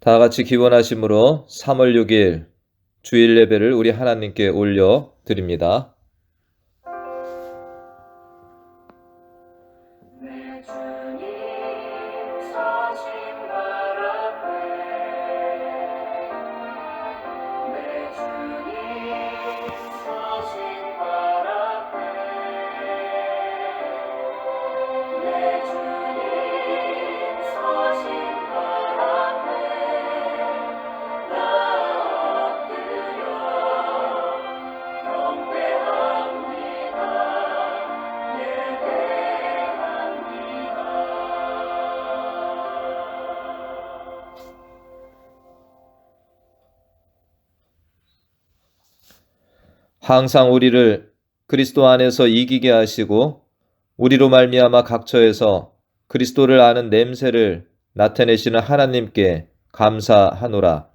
다 같이 기원하심으로 3월 6일 주일 예배를 우리 하나님께 올려 드립니다. 내 주님 서신 발 앞에 내 주님 서신 발 앞에 내 주님 서신 발 앞에 나 엎드려 경배합니다. 항상 우리를 그리스도 안에서 이기게 하시고 우리로 말미암아 각처에서 그리스도를 아는 냄새를 나타내시는 하나님께 감사하노라.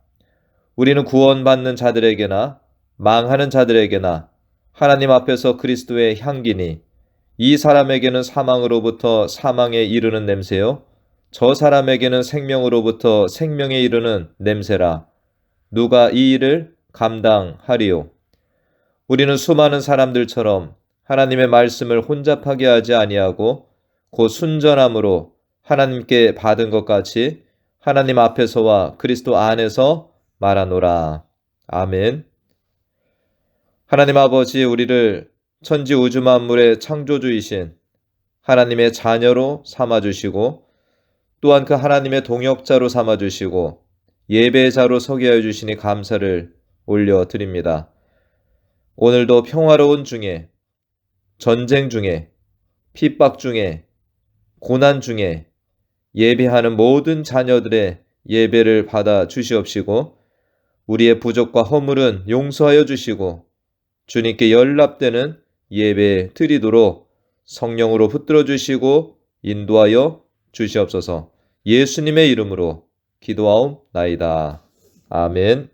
우리는 구원받는 자들에게나 망하는 자들에게나 하나님 앞에서 그리스도의 향기니 이 사람에게는 사망으로부터 사망에 이르는 냄새요 저 사람에게는 생명으로부터 생명에 이르는 냄새라. 누가 이 일을 감당하리요? 우리는 수많은 사람들처럼 하나님의 말씀을 혼잡하게 하지 아니하고 곧 순전함으로 하나님께 받은 것 같이 하나님 앞에서와 그리스도 안에서 말하노라. 아멘. 하나님 아버지, 우리를 천지 우주 만물의 창조주이신 하나님의 자녀로 삼아주시고 또한 그 하나님의 동역자로 삼아주시고 예배자로 서게 하여 주시니 감사를 올려드립니다. 오늘도 평화로운 중에, 전쟁 중에, 핍박 중에, 고난 중에 예배하는 모든 자녀들의 예배를 받아 주시옵시고 우리의 부족과 허물은 용서하여 주시고 주님께 연락되는 예배 드리도록 성령으로 붙들어 주시고 인도하여 주시옵소서. 예수님의 이름으로 기도하옵나이다. 아멘.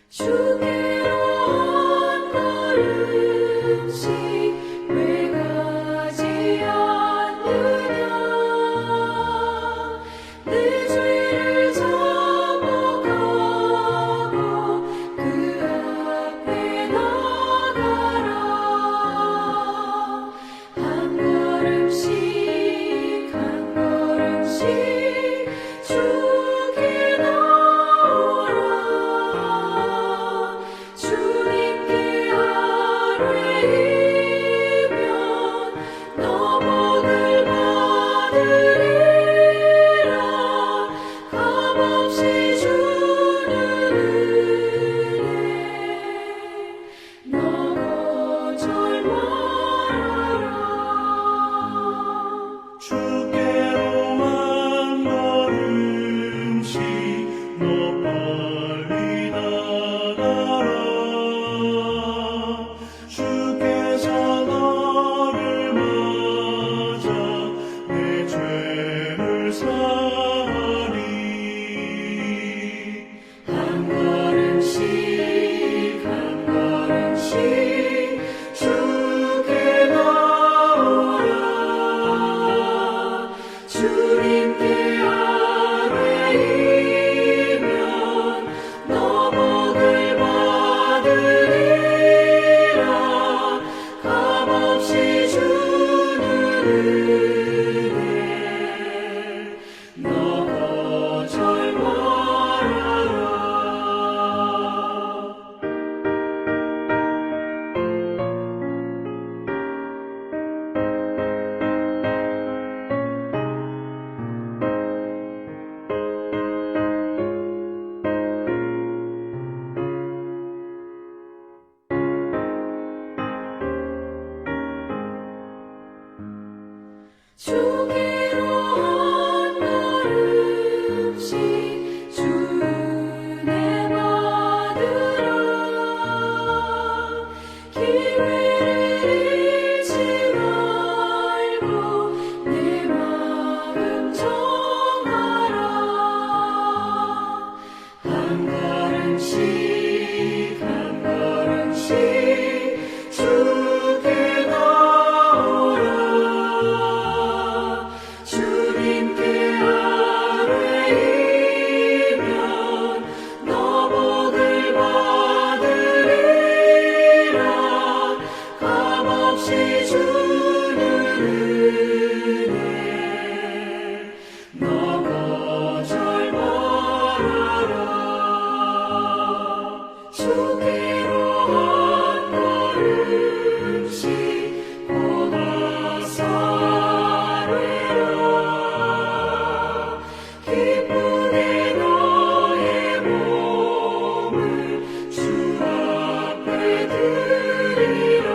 주께로 한 걸음씩 왜 가지 않느냐. 내 죄를 자복하고 그 앞에 나가라. 한 걸음씩 한 걸음씩 주께 나오라. 주님께 아뢰이면 너복을 받으리라. 값없이 주는 은혜 너 거절 말아라. 주께로 한 걸음씩 너 빨리 나가라. 주께서 너를 맞아 내 죄를 사하리. 한 걸음씩 한 걸음씩 주께 나오라. 주님께 아뢰이면 너복을 받으리라. 값없이 주는 은혜 너 거절 말아라. 주께로 한 걸음씩 주은혜 받으라. 기회를 잃지 마. 값없이 주는 은혜 너 거절 말아라 주께로 한 걸음씩 보다 사뢰라 기쁘게 너의 몸을 주 앞에 드리라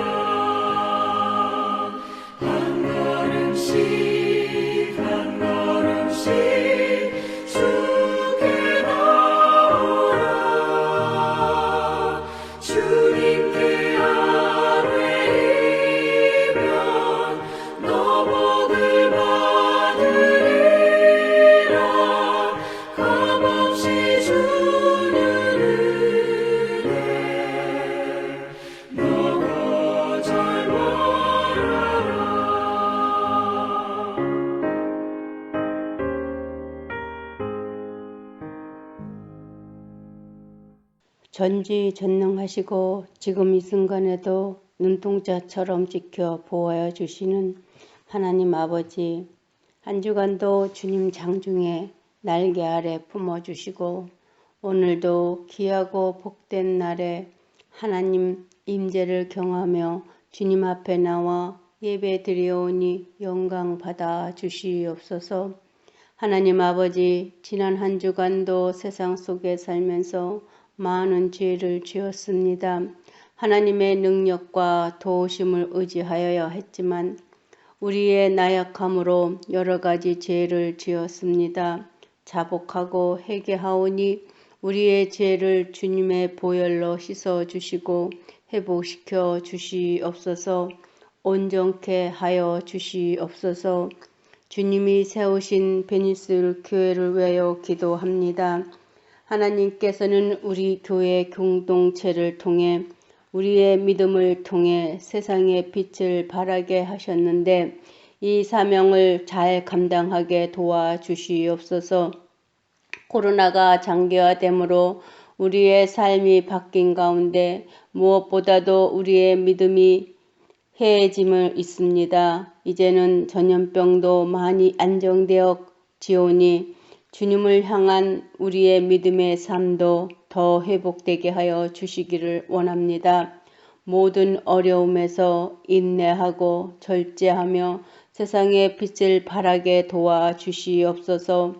한 걸음씩 한 걸음씩 주께 나오라 주님께 아뢰이면 너 복을 받으리라 값없이 주는 은혜 너 거절 말아라 전지전능하시고 지금 이 순간에도 눈동자처럼 지켜 보호하여 주시는 하나님 아버지, 한 주간도 주님 장중에 날개 아래 품어주시고 오늘도 귀하고 복된 날에 하나님 임재를 경하며 주님 앞에 나와 예배 드리오니 영광 받아 주시옵소서. 하나님 아버지, 지난 한 주간도 세상 속에 살면서 많은 죄를 지었습니다. 하나님의 능력과 도우심을 의지하여야 했지만 우리의 나약함으로 여러 가지 죄를 지었습니다. 자복하고 회개하오니 우리의 죄를 주님의 보혈로 씻어주시고 회복시켜 주시옵소서. 온전케 하여 주시옵소서. 주님이 세우신 베니스 교회를 위하여 기도합니다. 하나님께서는 우리 교회 공동체를 통해 우리의 믿음을 통해 세상의 빛을 발하게 하셨는데 이 사명을 잘 감당하게 도와주시옵소서. 코로나가 장기화됨으로 우리의 삶이 바뀐 가운데 무엇보다도 우리의 믿음이 해해짐을 있습니다. 이제는 전염병도 많이 안정되어 지오니 주님을 향한 우리의 믿음의 삶도 더 회복되게 하여 주시기를 원합니다. 모든 어려움에서 인내하고 절제하며 세상의 빛을 발하게 도와주시옵소서.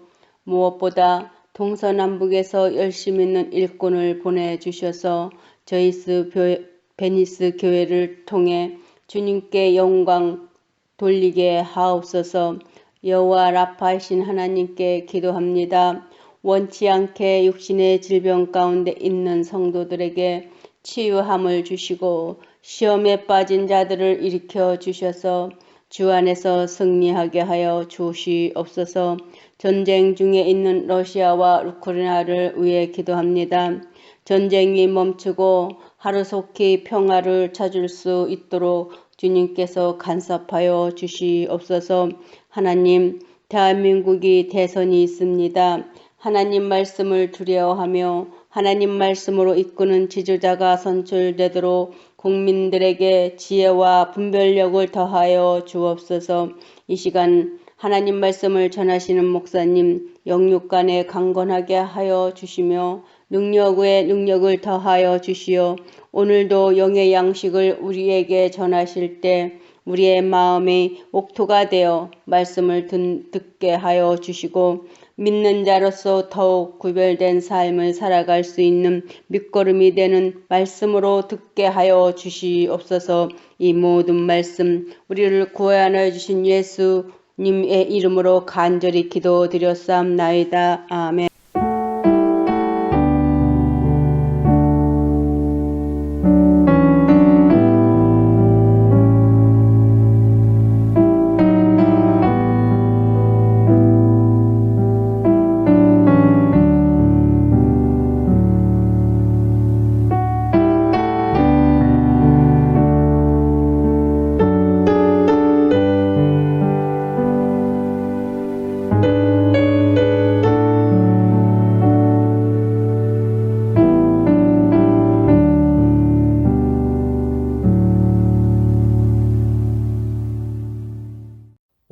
무엇보다 동서남북에서 열심 있는 일꾼을 보내주셔서 베니스 교회를 통해 주님께 영광 돌리게 하옵소서. 여호와 라파이신 하나님께 기도합니다. 원치 않게 육신의 질병 가운데 있는 성도들에게 치유함을 주시고 시험에 빠진 자들을 일으켜 주셔서 주 안에서 승리하게 하여 주시옵소서. 전쟁 중에 있는 러시아와 우크라이나를 위해 기도합니다. 전쟁이 멈추고 하루속히 평화를 찾을 수 있도록 주님께서 간섭하여 주시옵소서. 하나님, 대한민국이 대선이 있습니다. 하나님 말씀을 두려워하며 하나님 말씀으로 이끄는 지도자가 선출되도록 국민들에게 지혜와 분별력을 더하여 주옵소서. 이 시간 하나님 말씀을 전하시는 목사님 영육간에 강건하게 하여 주시며 능력 외에 능력을 더하여 주시어 오늘도 영의 양식을 우리에게 전하실 때 우리의 마음이 옥토가 되어 말씀을 듣게 하여 주시고 믿는 자로서 더욱 구별된 삶을 살아갈 수 있는 밑거름이 되는 말씀으로 듣게 하여 주시옵소서. 이 모든 말씀 우리를 구원하여 주신 예수님의 이름으로 간절히 기도드렸사옵나이다. 아멘.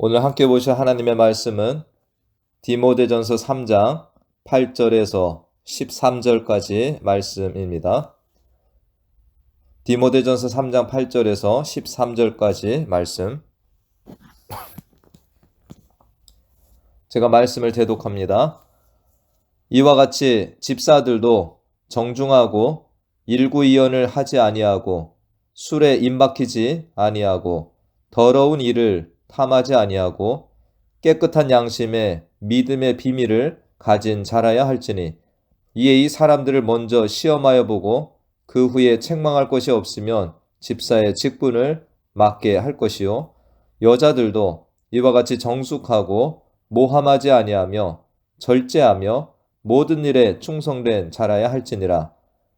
오늘 함께 보실 하나님의 말씀은 디모데전서 3장 8절에서 13절까지 말씀입니다. 디모데전서 3장 8절에서 13절까지 말씀. 제가 말씀을 대독합니다. 이와 같이 집사들도 정중하고 일구이연을 하지 아니하고 술에 입막히지 아니하고 더러운 일을 탐하지 아니하고 깨끗한 양심에 믿음의 비밀을 가진 자라야 할지니 이에 이 사람들을 먼저 시험하여 보고 그 후에 책망할 것이 없으면 집사의 직분을 맡게 할 것이요 여자들도 이와 같이 정숙하고 모함하지 아니하며 절제하며 모든 일에 충성된 자라야 할지니라.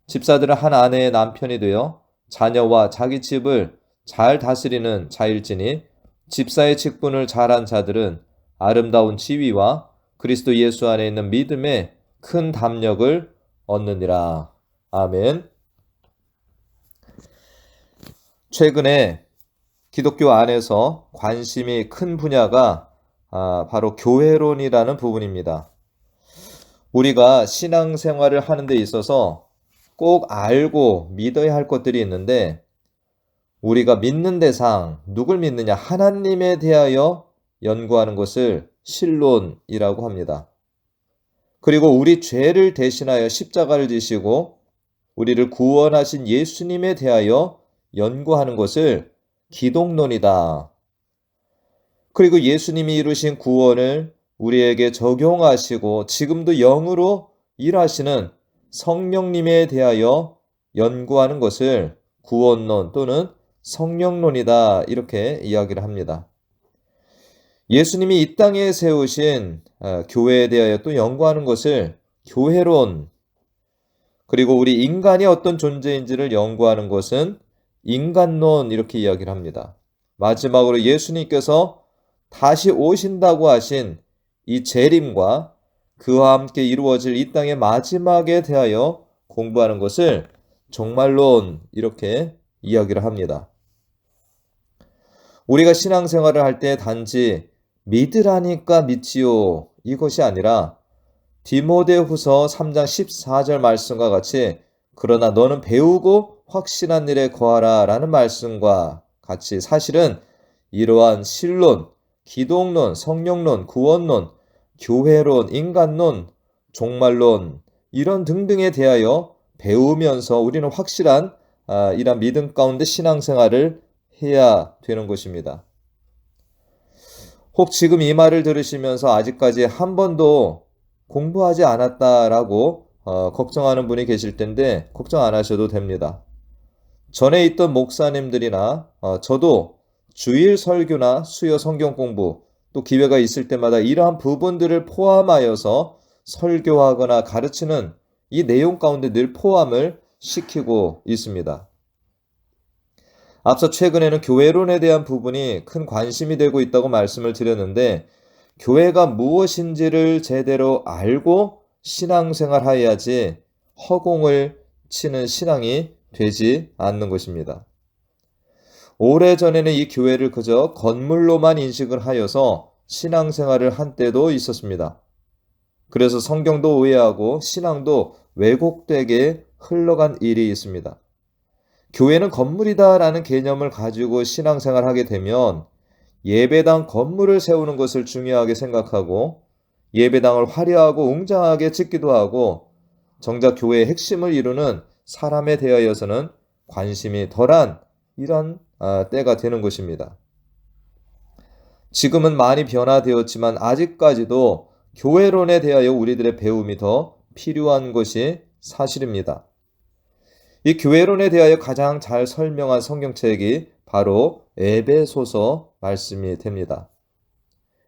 집사들은 한 아내의 남편이 되어 자녀와 자기 집을 잘 다스리는 자일지니 집사의 직분을 잘한 자들은 아름다운 지위와 그리스도 예수 안에 있는 믿음에 큰 담력을 얻느니라. 아멘. 최근에 기독교 안에서 관심이 큰 분야가 바로 교회론이라는 부분입니다. 우리가 신앙생활을 하는 데 있어서 꼭 알고 믿어야 할 것들이 있는데 우리가 믿는 대상, 누굴 믿느냐? 하나님에 대하여 연구하는 것을 신론이라고 합니다. 그리고 우리 죄를 대신하여 십자가를 지시고 우리를 구원하신 예수님에 대하여 연구하는 것을 기독론이다. 그리고 예수님이 이루신 구원을 우리에게 적용하시고 지금도 영으로 일하시는 성령님에 대하여 연구하는 것을 구원론 또는 성령론이다 이렇게 이야기를 합니다. 예수님이 이 땅에 세우신 교회에 대하여 또 연구하는 것을 교회론, 그리고 우리 인간이 어떤 존재인지를 연구하는 것은 인간론 이렇게 이야기를 합니다. 마지막으로 예수님께서 다시 오신다고 하신 이 재림과 그와 함께 이루어질 이 땅의 마지막에 대하여 공부하는 것을 종말론 이렇게 이야기를 합니다. 우리가 신앙생활을 할 때 단지 믿으라니까 믿지요 이것이 아니라 디모데후서 3장 14절 말씀과 같이 그러나 너는 배우고 확신한 일에 거하라 라는 말씀과 같이 사실은 이러한 신론, 기독론, 성령론, 구원론, 교회론, 인간론, 종말론 이런 등등에 대하여 배우면서 우리는 확실한 이런 믿음 가운데 신앙생활을 해야 되는 것입니다. 혹 지금 이 말을 들으시면서 아직까지 한 번도 공부하지 않았다라고 걱정하는 분이 계실 텐데 걱정 안 하셔도 됩니다. 전에 있던 목사님들이나 저도 주일 설교나 수요 성경 공부 또 기회가 있을 때마다 이러한 부분들을 포함하여서 설교하거나 가르치는 이 내용 가운데 늘 포함을 시키고 있습니다. 앞서 최근에는 교회론에 대한 부분이 큰 관심이 되고 있다고 말씀을 드렸는데 교회가 무엇인지를 제대로 알고 신앙생활 해야지 허공을 치는 신앙이 되지 않는 것입니다. 오래전에는 이 교회를 그저 건물로만 인식을 하여서 신앙생활을 한 때도 있었습니다. 그래서 성경도 오해하고 신앙도 왜곡되게 흘러간 일이 있습니다. 교회는 건물이다라는 개념을 가지고 신앙생활하게 되면 예배당 건물을 세우는 것을 중요하게 생각하고 예배당을 화려하고 웅장하게 짓기도 하고 정작 교회의 핵심을 이루는 사람에 대하여서는 관심이 덜한 이런 때가 되는 것입니다. 지금은 많이 변화되었지만 아직까지도 교회론에 대하여 우리들의 배움이 더 필요한 것이 사실입니다. 이 교회론에 대하여 가장 잘 설명한 성경책이 바로 에베소서 말씀이 됩니다.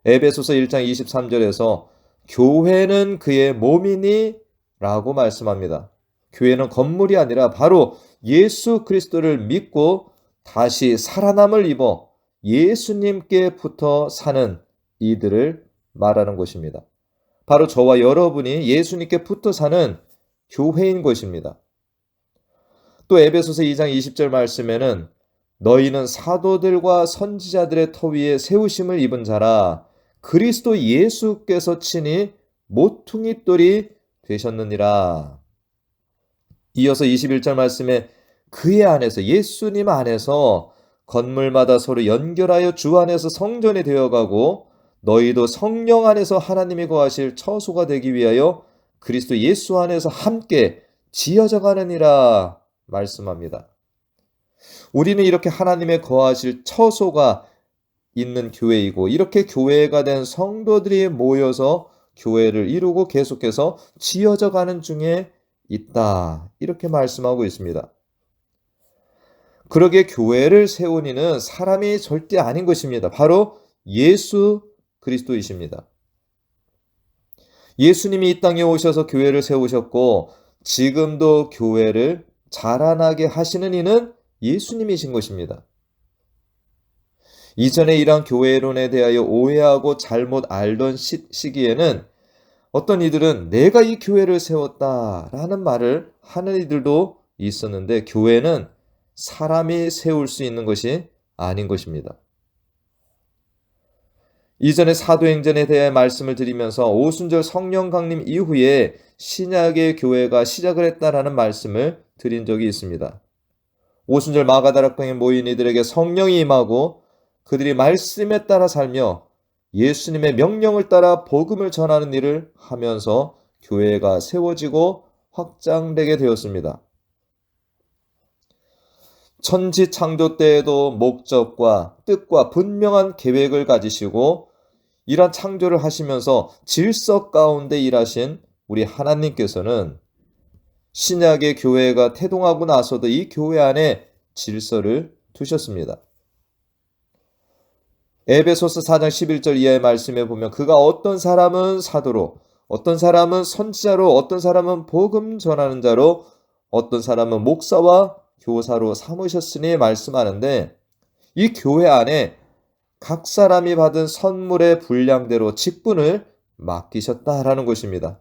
에베소서 1장 23절에서 교회는 그의 몸이니 라고 말씀합니다. 교회는 건물이 아니라 바로 예수 그리스도를 믿고 다시 살아남을 입어 예수님께 붙어 사는 이들을 말하는 것입니다. 바로 저와 여러분이 예수님께 붙어 사는 교회인 것입니다. 또 에베소서 2장 20절 말씀에는 너희는 사도들과 선지자들의 터 위에 세우심을 입은 자라. 그리스도 예수께서 친히 모퉁이 돌이 되셨느니라. 이어서 21절 말씀에 그의 안에서, 예수님 안에서 건물마다 서로 연결하여 주 안에서 성전이 되어가고 너희도 성령 안에서 하나님이 거하실 처소가 되기 위하여 그리스도 예수 안에서 함께 지어져 가느니라 말씀합니다. 우리는 이렇게 하나님의 거하실 처소가 있는 교회이고, 이렇게 교회가 된 성도들이 모여서 교회를 이루고 계속해서 지어져 가는 중에 있다, 이렇게 말씀하고 있습니다. 그러기에 교회를 세운 이는 사람이 절대 아닌 것입니다. 바로 예수 그리스도이십니다. 예수님이 이 땅에 오셔서 교회를 세우셨고 지금도 교회를 자라나게 하시는 이는 예수님이신 것입니다. 이전에 이러한 교회론에 대하여 오해하고 잘못 알던 시기에는 어떤 이들은 내가 이 교회를 세웠다라는 말을 하는 이들도 있었는데, 교회는 사람이 세울 수 있는 것이 아닌 것입니다. 이전에 사도행전에 대해 말씀을 드리면서 오순절 성령 강림 이후에 신약의 교회가 시작을 했다라는 말씀을 드린 적이 있습니다. 오순절 마가다락방에 모인 이들에게 성령이 임하고 그들이 말씀에 따라 살며 예수님의 명령을 따라 복음을 전하는 일을 하면서 교회가 세워지고 확장되게 되었습니다. 천지 창조 때에도 목적과 뜻과 분명한 계획을 가지시고 이러한 창조를 하시면서 질서 가운데 일하신 우리 하나님께서는 신약의 교회가 태동하고 나서도 이 교회 안에 질서를 두셨습니다. 에베소서 4장 11절 이하의 말씀에 보면 그가 어떤 사람은 사도로, 어떤 사람은 선지자로, 어떤 사람은 복음 전하는 자로, 어떤 사람은 목사와 교사로 삼으셨으니 말씀하는데, 이 교회 안에 각 사람이 받은 선물의 분량대로 직분을 맡기셨다라는 것입니다.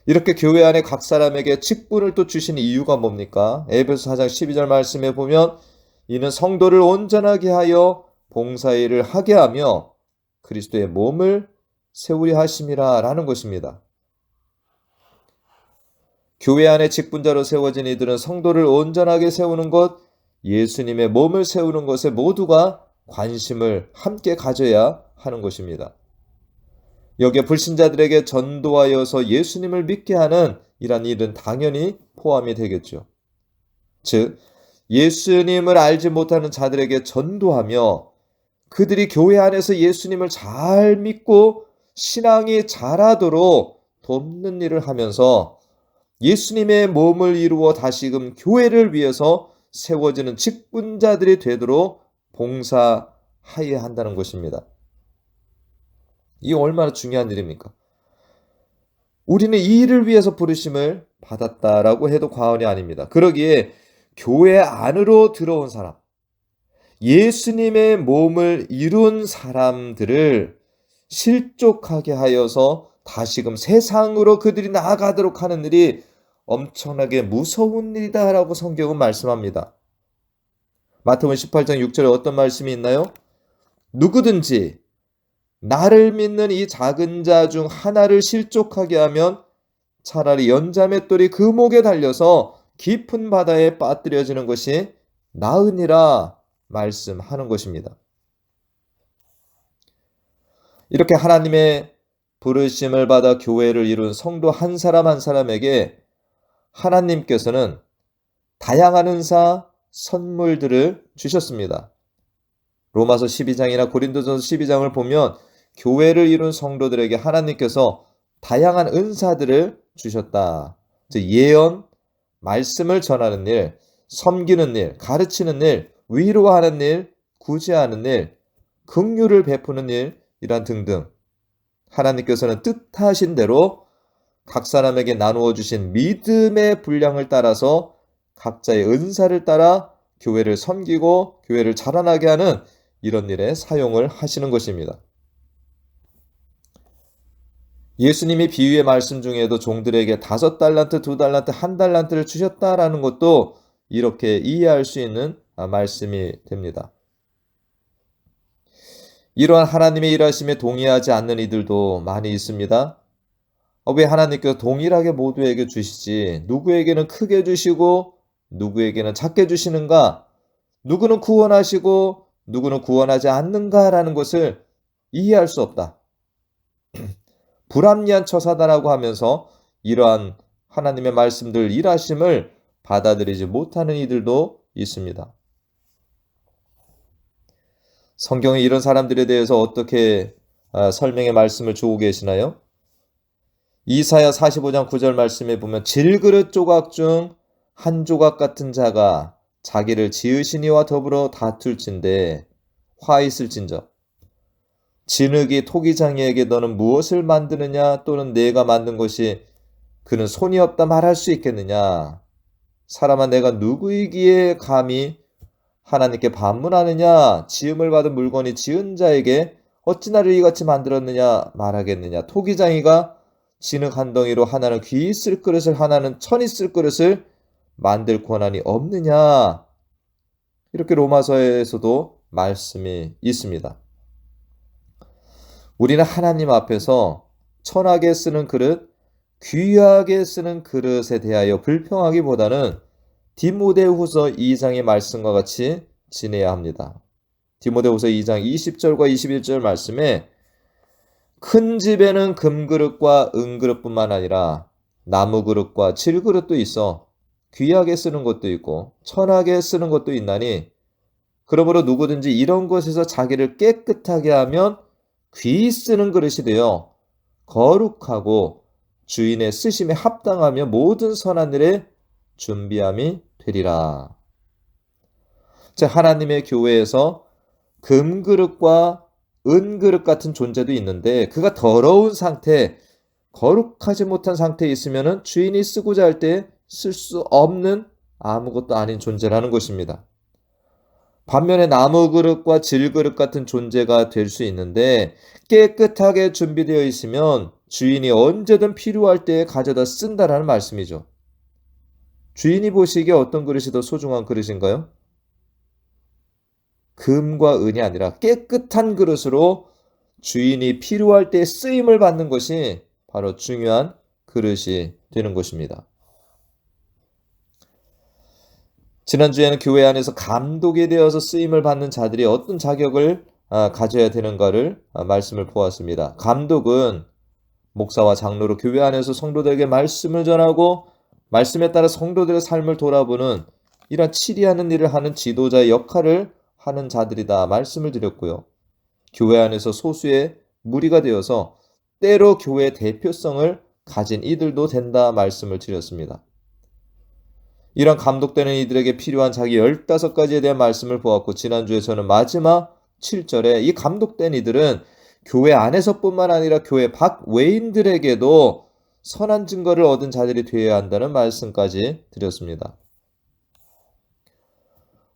이렇게 교회 안에 각 사람에게 직분을 또 주신 이유가 뭡니까? 에베소 4장 12절 말씀에 보면 이는 성도를 온전하게 하여 봉사일을 하게 하며 그리스도의 몸을 세우려 하심이라 라는 것입니다. 교회 안에 직분자로 세워진 이들은 성도를 온전하게 세우는 것, 예수님의 몸을 세우는 것에 모두가 관심을 함께 가져야 하는 것입니다. 여기에 불신자들에게 전도하여서 예수님을 믿게 하는 이런 일은 당연히 포함이 되겠죠. 즉, 예수님을 알지 못하는 자들에게 전도하며 그들이 교회 안에서 예수님을 잘 믿고 신앙이 자라도록 돕는 일을 하면서 예수님의 몸을 이루어 다시금 교회를 위해서 세워지는 직분자들이 되도록 봉사하여야 한다는 것입니다. 이 얼마나 중요한 일입니까? 우리는 이 일을 위해서 부르심을 받았다라고 해도 과언이 아닙니다. 그러기에 교회 안으로 들어온 사람, 예수님의 몸을 이룬 사람들을 실족하게 하여서 다시금 세상으로 그들이 나아가도록 하는 일이 엄청나게 무서운 일이다라고 성경은 말씀합니다. 마태복음 18장 6절에 어떤 말씀이 있나요? 누구든지 나를 믿는 이 작은 자 중 하나를 실족하게 하면 차라리 연자맷돌이 그 목에 달려서 깊은 바다에 빠뜨려지는 것이 나으니라 말씀하는 것입니다. 이렇게 하나님의 부르심을 받아 교회를 이룬 성도 한 사람 한 사람에게 하나님께서는 다양한 은사, 선물들을 주셨습니다. 로마서 12장이나 고린도전서 12장을 보면 교회를 이룬 성도들에게 하나님께서 다양한 은사들을 주셨다. 즉 예언, 말씀을 전하는 일, 섬기는 일, 가르치는 일, 위로하는 일, 구제하는 일, 긍휼을 베푸는 일, 이란 등등 하나님께서는 뜻하신 대로 각 사람에게 나누어 주신 믿음의 분량을 따라서 각자의 은사를 따라 교회를 섬기고 교회를 자라나게 하는 이런 일에 사용을 하시는 것입니다. 예수님이 비유의 말씀 중에도 종들에게 5달란트, 2달란트, 1달란트를 주셨다라는 것도 이렇게 이해할 수 있는 말씀이 됩니다. 이러한 하나님의 일하심에 동의하지 않는 이들도 많이 있습니다. 왜 하나님께서 동일하게 모두에게 주시지 누구에게는 크게 주시고 누구에게는 작게 주시는가? 누구는 구원하시고 누구는 구원하지 않는가라는 것을 이해할 수 없다. 불합리한 처사다라고 하면서 이러한 하나님의 말씀들 일하심을 받아들이지 못하는 이들도 있습니다. 성경에 이런 사람들에 대해서 어떻게 설명의 말씀을 주고 계시나요? 이사야 45장 9절 말씀에 보면 질그릇 조각 중 한 조각 같은 자가 자기를 지으신 이와 더불어 다툴진대 화 있을진저 진흙이 토기장이에게 너는 무엇을 만드느냐 또는 내가 만든 것이 그는 손이 없다 말할 수 있겠느냐 사람아 내가 누구이기에 감히 하나님께 반문하느냐 지음을 받은 물건이 지은 자에게 어찌 나를 이같이 만들었느냐 말하겠느냐 토기장이가 진흙 한 덩이로 하나는 귀 있을 그릇을 하나는 천 있을 그릇을 만들 권한이 없느냐 이렇게 로마서에서도 말씀이 있습니다. 우리는 하나님 앞에서 천하게 쓰는 그릇, 귀하게 쓰는 그릇에 대하여 불평하기보다는 디모데후서 2장의 말씀과 같이 지내야 합니다. 디모데후서 2장 20절과 21절 말씀에 큰 집에는 금그릇과 은그릇뿐만 아니라 나무그릇과 질그릇도 있어 귀하게 쓰는 것도 있고 천하게 쓰는 것도 있나니 그러므로 누구든지 이런 것에서 자기를 깨끗하게 하면 귀 쓰는 그릇이 되어 거룩하고 주인의 쓰심에 합당하며 모든 선한 일에 준비함이 되리라. 즉 하나님의 교회에서 금그릇과 은그릇 같은 존재도 있는데 그가 더러운 상태, 거룩하지 못한 상태에 있으면 주인이 쓰고자 할 때 쓸 수 없는 아무것도 아닌 존재라는 것입니다. 반면에 나무그릇과 질그릇 같은 존재가 될 수 있는데 깨끗하게 준비되어 있으면 주인이 언제든 필요할 때에 가져다 쓴다라는 말씀이죠. 주인이 보시기에 어떤 그릇이 더 소중한 그릇인가요? 금과 은이 아니라 깨끗한 그릇으로 주인이 필요할 때 쓰임을 받는 것이 바로 중요한 그릇이 되는 것입니다. 지난주에는 교회 안에서 감독이 되어서 쓰임을 받는 자들이 어떤 자격을 가져야 되는가를 말씀을 보았습니다. 감독은 목사와 장로로 교회 안에서 성도들에게 말씀을 전하고 말씀에 따라 성도들의 삶을 돌아보는 이런 치리하는 일을 하는 지도자의 역할을 하는 자들이다 말씀을 드렸고요. 교회 안에서 소수의 무리가 되어서 때로 교회의 대표성을 가진 이들도 된다 말씀을 드렸습니다. 이런 감독되는 이들에게 필요한 자기 15가지에 대한 말씀을 보았고 지난주에 저는 마지막 7절에 이 감독된 이들은 교회 안에서뿐만 아니라 교회 밖 외인들에게도 선한 증거를 얻은 자들이 되어야 한다는 말씀까지 드렸습니다.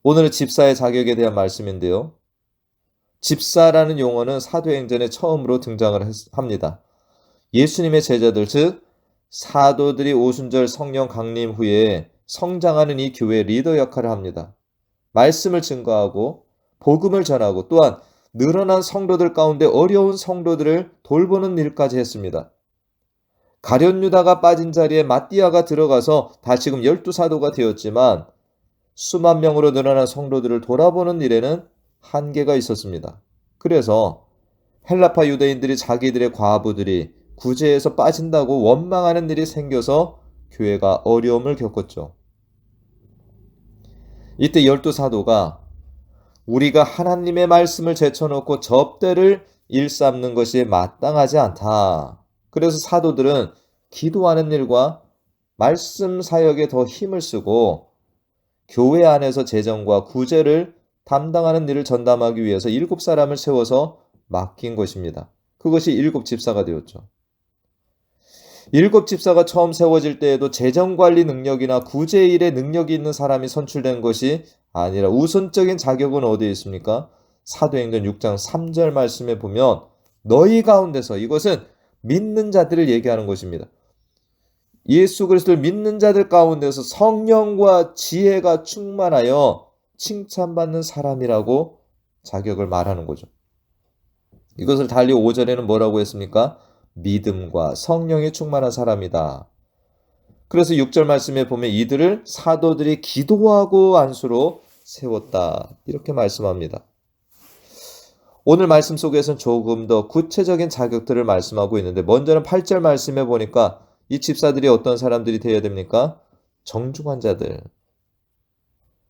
오늘은 집사의 자격에 대한 말씀인데요. 집사라는 용어는 사도행전에 처음으로 등장을 합니다. 예수님의 제자들 즉 사도들이 오순절 성령 강림 후에 성장하는 이 교회의 리더 역할을 합니다. 말씀을 증거하고 복음을 전하고 또한 늘어난 성도들 가운데 어려운 성도들을 돌보는 일까지 했습니다. 가룟 유다가 빠진 자리에 마띠아가 들어가서 다시금 12사도가 되었지만 수만 명으로 늘어난 성도들을 돌아보는 일에는 한계가 있었습니다. 그래서 헬라파 유대인들이 자기들의 과부들이 구제에서 빠진다고 원망하는 일이 생겨서 교회가 어려움을 겪었죠. 이때 12사도가 우리가 하나님의 말씀을 제쳐놓고 접대를 일삼는 것이 마땅하지 않다. 그래서 사도들은 기도하는 일과 말씀 사역에 더 힘을 쓰고 교회 안에서 재정과 구제를 담당하는 일을 전담하기 위해서 7사람을 세워서 맡긴 것입니다. 그것이 7집사가 되었죠. 7집사가 처음 세워질 때에도 재정관리 능력이나 구제일의 능력이 있는 사람이 선출된 것이 아니라 우선적인 자격은 어디에 있습니까? 사도행전 6장 3절 말씀에 보면 너희 가운데서 이것은 믿는 자들을 얘기하는 것입니다. 예수 그리스도를 믿는 자들 가운데서 성령과 지혜가 충만하여 칭찬받는 사람이라고 자격을 말하는 거죠. 이것을 달리 5절에는 뭐라고 했습니까? 믿음과 성령이 충만한 사람이다. 그래서 6절 말씀에 보면 이들을 사도들이 기도하고 안수로 세웠다. 이렇게 말씀합니다. 오늘 말씀 속에서는 조금 더 구체적인 자격들을 말씀하고 있는데 먼저는 8절 말씀에 보니까 이 집사들이 어떤 사람들이 되어야 됩니까? 정중한 자들.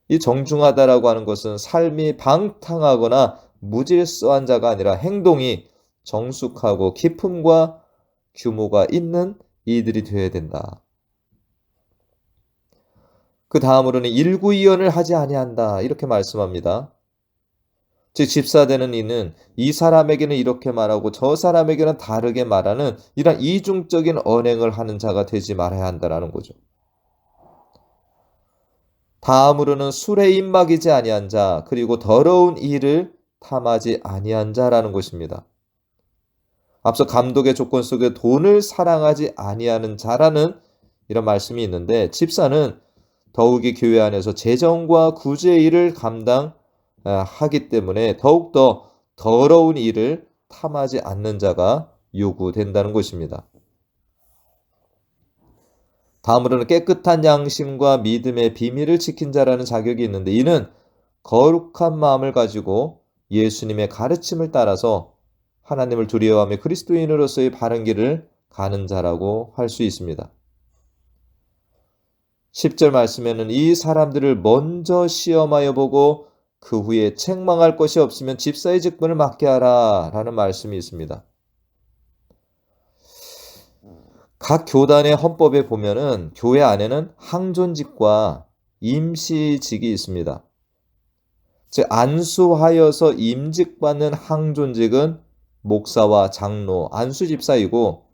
이 정중하다라고 하는 것은 삶이 방탕하거나 무질서한 자가 아니라 행동이 정숙하고 기품과 규모가 있는 이들이 되어야 된다. 그 다음으로는 일구이연을 하지 아니한다. 이렇게 말씀합니다. 즉 집사되는 이는 이 사람에게는 이렇게 말하고 저 사람에게는 다르게 말하는 이런 이중적인 언행을 하는 자가 되지 말아야 한다라는 거죠. 다음으로는 술에 입막이지 아니한 자, 그리고 더러운 일을 탐하지 아니한 자라는 것입니다. 앞서 감독의 조건 속에 돈을 사랑하지 아니하는 자라는 이런 말씀이 있는데 집사는 더욱이 교회 안에서 재정과 구제의 일을 감당하기 때문에 더욱더 더러운 일을 탐하지 않는 자가 요구된다는 것입니다. 다음으로는 깨끗한 양심과 믿음의 비밀을 지킨 자라는 자격이 있는데 이는 거룩한 마음을 가지고 예수님의 가르침을 따라서 하나님을 두려워하며 그리스도인으로서의 바른 길을 가는 자라고 할 수 있습니다. 10절 말씀에는 이 사람들을 먼저 시험하여 보고 그 후에 책망할 것이 없으면 집사의 직분을 맡게 하라 라는 말씀이 있습니다. 각 교단의 헌법에 보면은 교회 안에는 항존직과 임시직이 있습니다. 즉 안수하여서 임직받는 항존직은 목사와 장로, 안수집사이고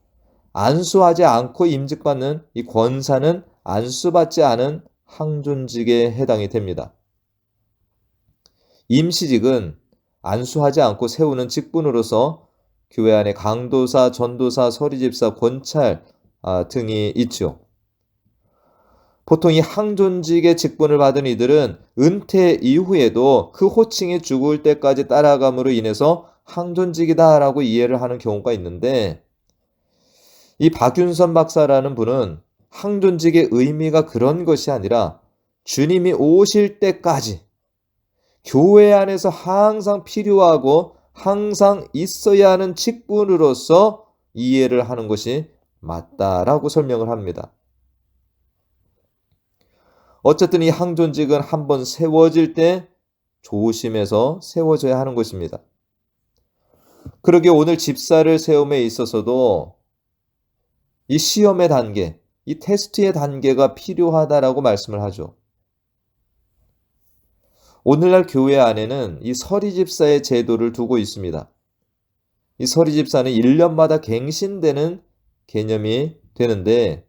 안수하지 않고 임직받는 이 권사는 안수받지 않은 항존직에 해당이 됩니다. 임시직은 안수하지 않고 세우는 직분으로서 교회 안에 강도사, 전도사, 서리집사, 권찰 등이 있죠. 보통 이 항존직의 직분을 받은 이들은 은퇴 이후에도 그 호칭이 죽을 때까지 따라감으로 인해서 항존직이다라고 이해를 하는 경우가 있는데 이 박윤선 박사라는 분은 항존직의 의미가 그런 것이 아니라 주님이 오실 때까지 교회 안에서 항상 필요하고 항상 있어야 하는 직분으로서 이해를 하는 것이 맞다라고 설명을 합니다. 어쨌든 이 항존직은 한번 세워질 때 조심해서 세워져야 하는 것입니다. 그러기에 오늘 집사를 세움에 있어서도 이 시험의 단계, 이 테스트의 단계가 필요하다라고 말씀을 하죠. 오늘날 교회 안에는 이 서리집사의 제도를 두고 있습니다. 이 서리집사는 1년마다 갱신되는 개념이 되는데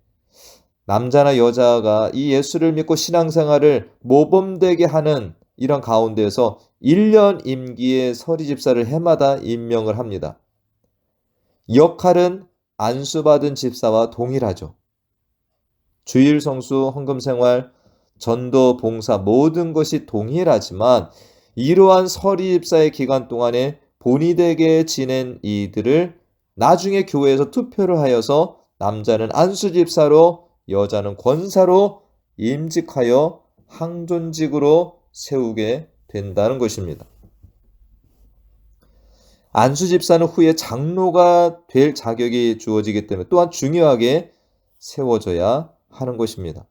남자나 여자가 이 예수를 믿고 신앙생활을 모범되게 하는 이런 가운데에서 1년 임기의 서리집사를 해마다 임명을 합니다. 역할은 안수받은 집사와 동일하죠. 주일 성수, 헌금생활, 전도, 봉사 모든 것이 동일하지만 이러한 서리집사의 기간 동안에 본이 되게 지낸 이들을 나중에 교회에서 투표를 하여서 남자는 안수집사로 여자는 권사로 임직하여 항존직으로 세우게 된다는 것입니다. 안수집사는 후에 장로가 될 자격이 주어지기 때문에 또한 중요하게 세워져야 하는 것입니다.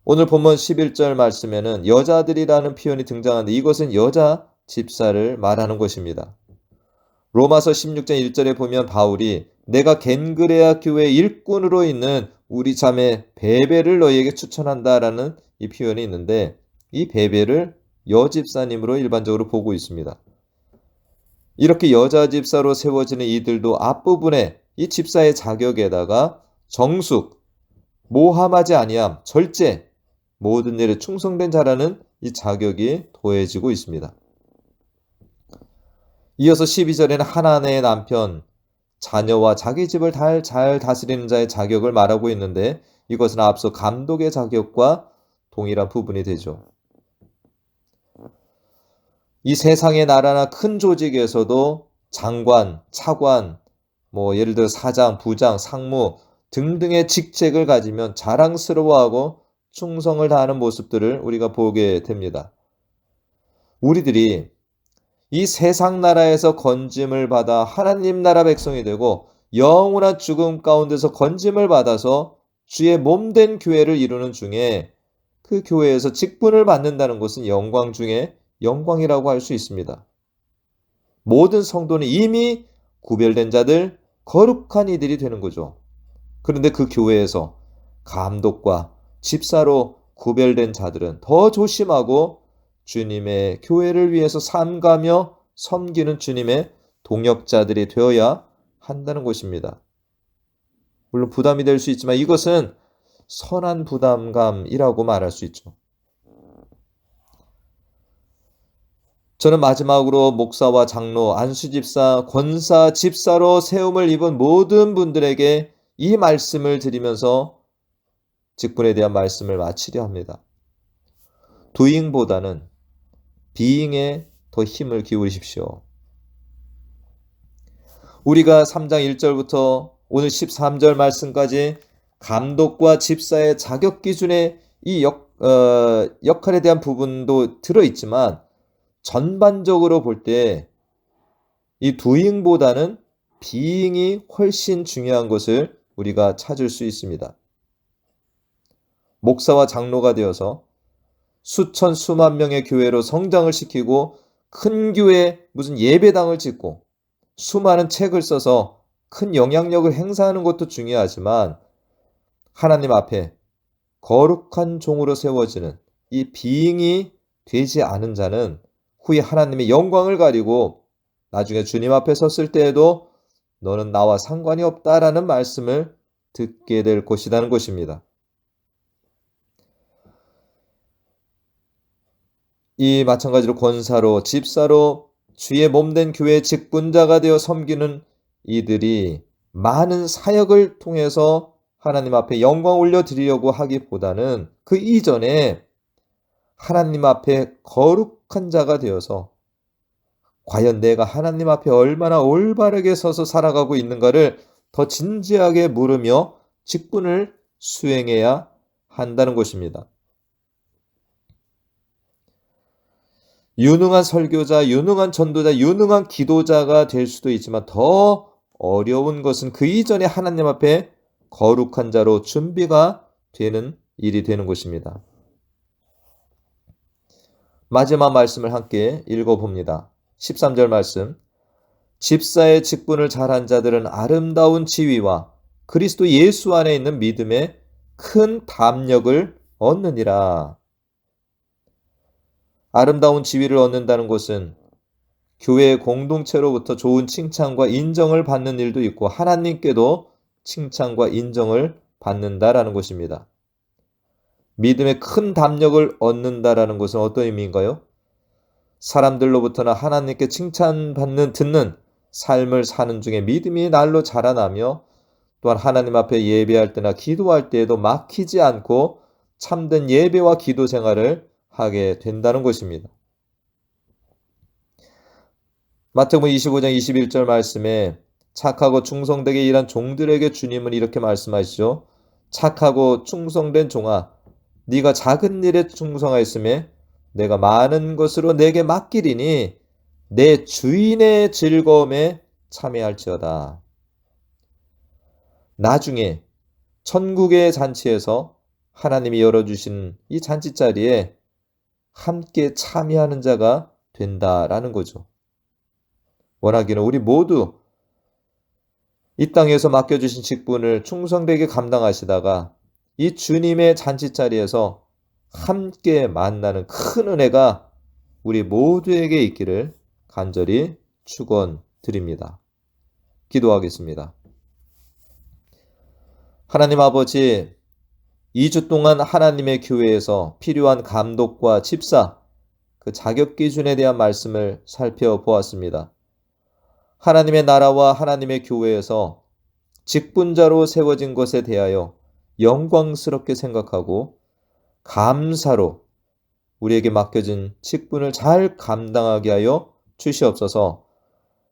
오늘 본문 11절 말씀에는 여자들이라는 표현이 등장하는데 이것은 여자 집사를 말하는 것입니다. 로마서 16장 1절에 보면 바울이 내가 겐그레아 교회 일꾼으로 있는 우리 자매 베베를 너희에게 추천한다라는 이 표현이 있는데 이 베베를 여집사님으로 일반적으로 보고 있습니다. 이렇게 여자 집사로 세워지는 이들도 앞부분에 이 집사의 자격에다가 정숙, 모함하지 아니함, 절제, 모든 일에 충성된 자라는 이 자격이 더해지고 있습니다. 이어서 12절에는 하나님의 남편, 자녀와 자기 집을 잘 다스리는 자의 자격을 말하고 있는데 이것은 앞서 감독의 자격과 동일한 부분이 되죠. 이 세상의 나라나 큰 조직에서도 장관, 차관, 예를 들어 사장, 부장, 상무 등등의 직책을 가지면 자랑스러워하고 충성을 다하는 모습들을 우리가 보게 됩니다. 우리들이 이 세상 나라에서 건짐을 받아 하나님 나라 백성이 되고 영원한 죽음 가운데서 건짐을 받아서 주의 몸된 교회를 이루는 중에 그 교회에서 직분을 받는다는 것은 영광 중에 영광이라고 할 수 있습니다. 모든 성도는 이미 구별된 자들, 거룩한 이들이 되는 거죠. 그런데 그 교회에서 감독과 집사로 구별된 자들은 더 조심하고 주님의 교회를 위해서 삼가며 섬기는 주님의 동역자들이 되어야 한다는 것입니다. 물론 부담이 될 수 있지만 이것은 선한 부담감이라고 말할 수 있죠. 저는 마지막으로 목사와 장로, 안수집사, 권사, 집사로 세움을 입은 모든 분들에게 이 말씀을 드리면서 직분에 대한 말씀을 마치려 합니다. doing보다는 being에 더 힘을 기울이십시오. 우리가 3장 1절부터 오늘 13절 말씀까지 감독과 집사의 자격 기준의 이 역할에 대한 부분도 들어있지만 전반적으로 볼 때 이 doing보다는 being이 훨씬 중요한 것을 우리가 찾을 수 있습니다. 목사와 장로가 되어서 수천 수만 명의 교회로 성장을 시키고 큰 교회에 무슨 예배당을 짓고 수많은 책을 써서 큰 영향력을 행사하는 것도 중요하지만 하나님 앞에 거룩한 종으로 세워지는 이 being이 되지 않은 자는 후에 하나님의 영광을 가리고 나중에 주님 앞에 섰을 때에도 너는 나와 상관이 없다라는 말씀을 듣게 될 것이라는 것입니다. 이 마찬가지로 권사로, 집사로 주의 몸된 교회의 직분자가 되어 섬기는 이들이 많은 사역을 통해서 하나님 앞에 영광 올려드리려고 하기보다는 그 이전에 하나님 앞에 거룩한 자가 되어서 과연 내가 하나님 앞에 얼마나 올바르게 서서 살아가고 있는가를 더 진지하게 물으며 직분을 수행해야 한다는 것입니다. 유능한 설교자, 유능한 전도자, 유능한 기도자가 될 수도 있지만 더 어려운 것은 그 이전에 하나님 앞에 거룩한 자로 준비가 되는 일이 되는 것입니다. 마지막 말씀을 함께 읽어봅니다. 13절 말씀. 집사의 직분을 잘한 자들은 아름다운 지위와 그리스도 예수 안에 있는 믿음의 큰 담력을 얻느니라. 아름다운 지위를 얻는다는 것은 교회 공동체로부터 좋은 칭찬과 인정을 받는 일도 있고 하나님께도 칭찬과 인정을 받는다라는 것입니다. 믿음의 큰 담력을 얻는다라는 것은 어떤 의미인가요? 사람들로부터나 하나님께 칭찬받는 듣는 삶을 사는 중에 믿음이 날로 자라나며 또한 하나님 앞에 예배할 때나 기도할 때에도 막히지 않고 참된 예배와 기도 생활을 하게 된다는 것입니다. 마태복음 25장 21절 말씀에 착하고 충성되게 일한 종들에게 주님은 이렇게 말씀하시죠. 착하고 충성된 종아, 네가 작은 일에 충성하였음에 내가 많은 것으로 내게 맡기리니 내 주인의 즐거움에 참여할지어다. 나중에 천국의 잔치에서 하나님이 열어주신 이 잔치자리에 함께 참여하는 자가 된다라는 거죠. 원하기는 우리 모두 이 땅에서 맡겨주신 직분을 충성되게 감당하시다가 이 주님의 잔치자리에서 함께 만나는 큰 은혜가 우리 모두에게 있기를 간절히 축원드립니다. 기도하겠습니다. 하나님 아버지, 2주 동안 하나님의 교회에서 필요한 감독과 집사, 그 자격 기준에 대한 말씀을 살펴보았습니다. 하나님의 나라와 하나님의 교회에서 직분자로 세워진 것에 대하여 영광스럽게 생각하고 감사로 우리에게 맡겨진 직분을 잘 감당하게 하여 주시옵소서.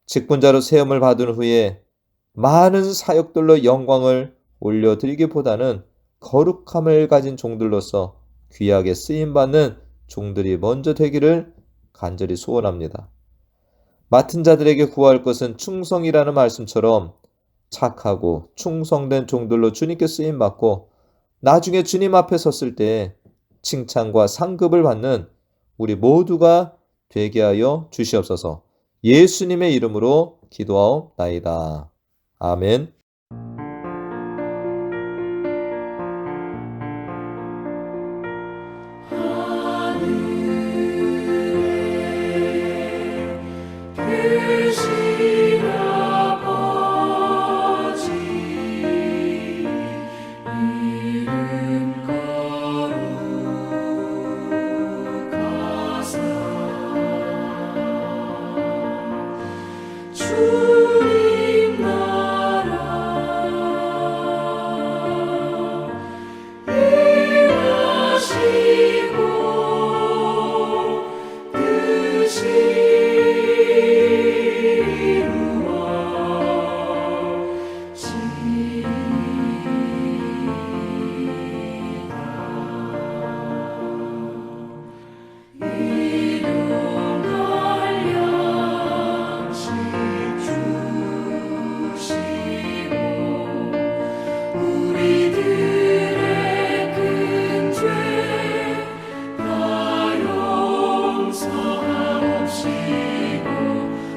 직분자로 세움을 받은 후에 많은 사역들로 영광을 올려드리기보다는 거룩함을 가진 종들로서 귀하게 쓰임받는 종들이 먼저 되기를 간절히 소원합니다. 맡은 자들에게 구할 것은 충성이라는 말씀처럼 착하고 충성된 종들로 주님께 쓰임받고 나중에 주님 앞에 섰을 때 칭찬과 상급을 받는 우리 모두가 되게 하여 주시옵소서. 예수님의 이름으로 기도하옵나이다. 아멘. 계신 아버지 이름 거룩하사 주님 나라 일하시고 뜻이 우리들의 큰 죄 다 용서하옵시고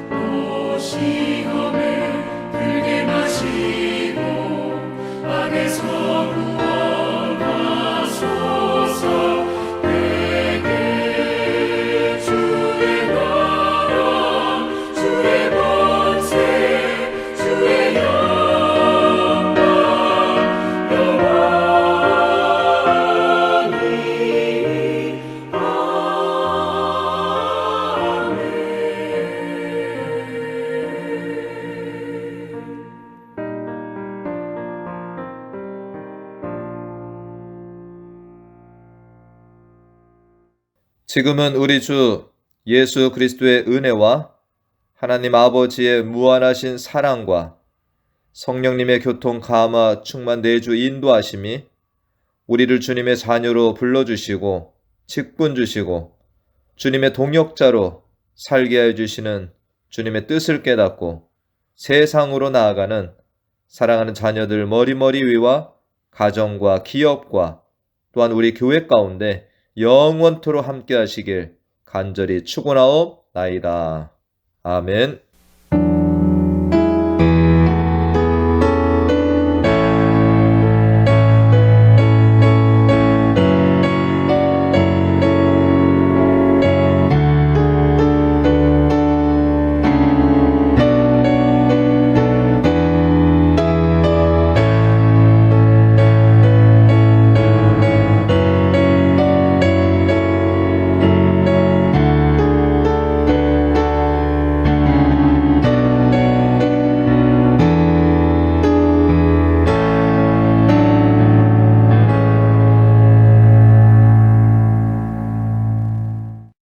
또 시험에 들게 마시고 악에서 구원하소서. 내게 주의 나라 주의 권세 주의 영광 영원히 지금은 우리 주 예수 그리스도의 은혜와 하나님 아버지의 무한하신 사랑과 성령님의 교통 감화 충만 내주 인도하심이 우리를 주님의 자녀로 불러주시고 직분 주시고 주님의 동역자로 살게 해주시는 주님의 뜻을 깨닫고 세상으로 나아가는 사랑하는 자녀들 머리머리 위와 가정과 기업과 또한 우리 교회 가운데 영원토록 함께 하시길 간절히 축원하옵나이다. 아멘.